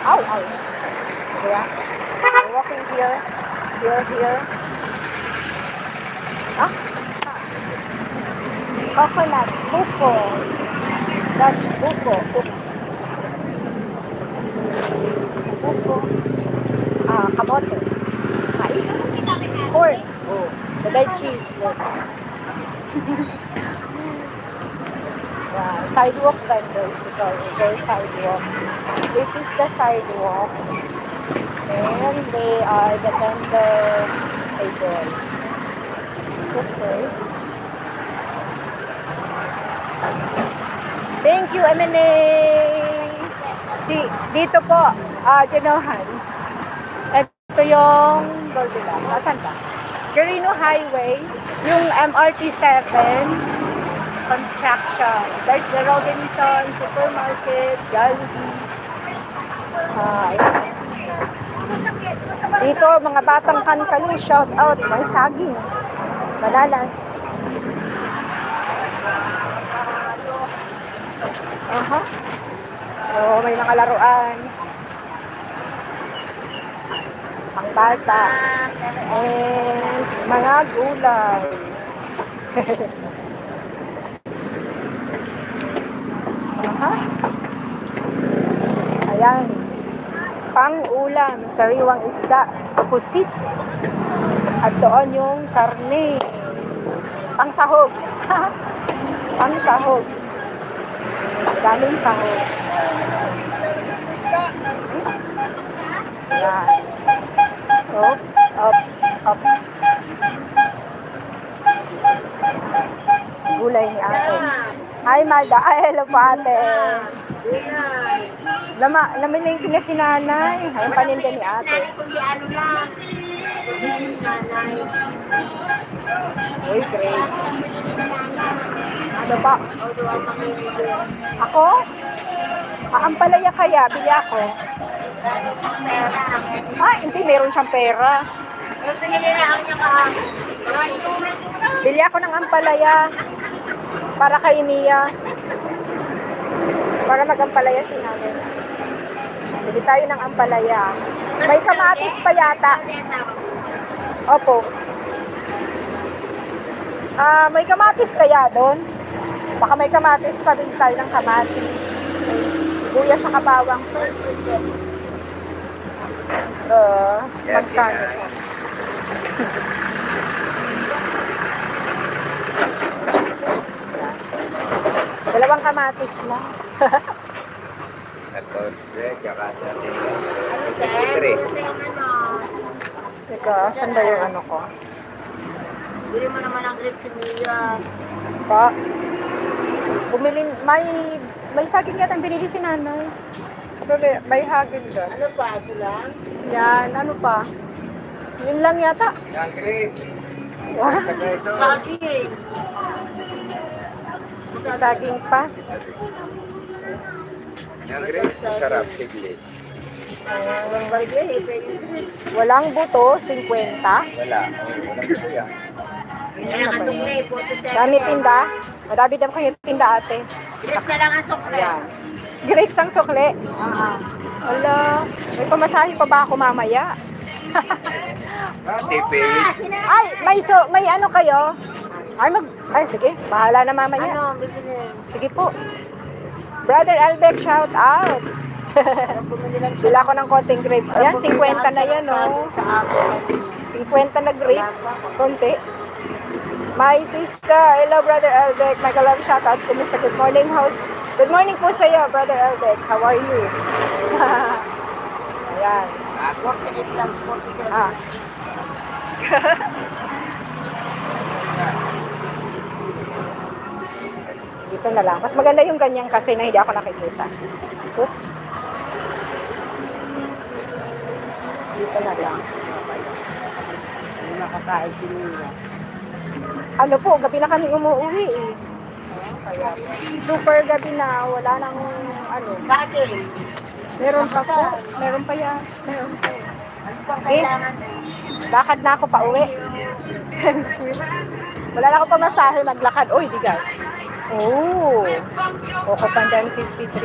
Ow, ow. Yeah. I'm walking here. Here. Ah? Coconut. Buko. That's buko. Oops. Buko. Kamote. Mais. Corn. Oh. The red cheese. Look. Yeah. Sidewalk vendors. Ito. Their sidewalk. This is the sidewalk. And they are the vendor table. Okay. Thank you, M&A. Dito po, Genohan. Ito yung Goldilocks. Asan ba? Quirino Highway, yung MRT 7 construction. There's the Robinson Supermarket, Jollibee. Dito, mga batang Kankalu, shout out. May saging. Bananas. So, may mga laruan. Pang bata. And mga gulay. Ayan. Pang-ulam, sariwang isda, pusit. At doon yung karne. Pang-sahog. Pang-sahog. Daming sahog. Ayan. Oops. Gulay ni ate. Hi, Malda. Ay, hello po ate. Namilingki na si nanay. Ayun paninda ni ate. Uy, grapes. Ano ba? Ako? Ampalaya kaya, bili ako. Hindi, meron siyang pera. Bili ako ng ampalaya para kay Nia. Para mag-ampalaya si nanay. Bili tayo ng ampalaya. May kamatis pa yata. Opo. May kamatis kaya doon? Baka may kamatis pa din tayo ng kamatis. Sibuyas sa kabawang. Magkano? Dalawang kamatis lang. Teka, saan ba yung ano ko? Bili mo naman ang grapes si Mia. Pa? Bumili, may saging yata ang binili si nanay. May hagin doon. Ano pa? Ito lang? Yan, ano pa? Yun lang yata. Yan, grapes. Saging. Saging pa. Yan, grapes. Sarap, sigli. Walang buto, 50. Wala. Walang ito yan. Yan ang sukle, 47. Dami tinda. Madami daw kayo tinda ate. Grapes na lang ang sukle. Yan. Grapes ang sukle. Wala. May pamasahe pa ba ako mamaya? Tipid. Ay, may ano kayo? Ay, sige. Bahala na mamaya. Ano, bibili. Sige po. Brother Albert, shout out. Sila ko ng konting grapes. Ayan, 50 na yan, oh. 50 na grapes. Konti. My sister, hello Brother Albert. My love, shout out. Kumusta? Good morning, host. Good morning po sa iyo, Brother Albert. How are you? Ayan. 48 lang, 47. Dito na lang. Mas maganda yung ganyan kasi na hindi ako nakikita. Oops. Dito na lang. Hindi nakakain si Mia. Ano po, gabi na kami umuwi eh. Super gabi na, wala nang ano. Saging. Meron pa po. Meron pa yan. Meron pa. Ano pang kailangan? Lakad na ako pa uwi. Wala na ako pamasahe, maglakad. Uy, digas. Oh. Coco Pandan 53.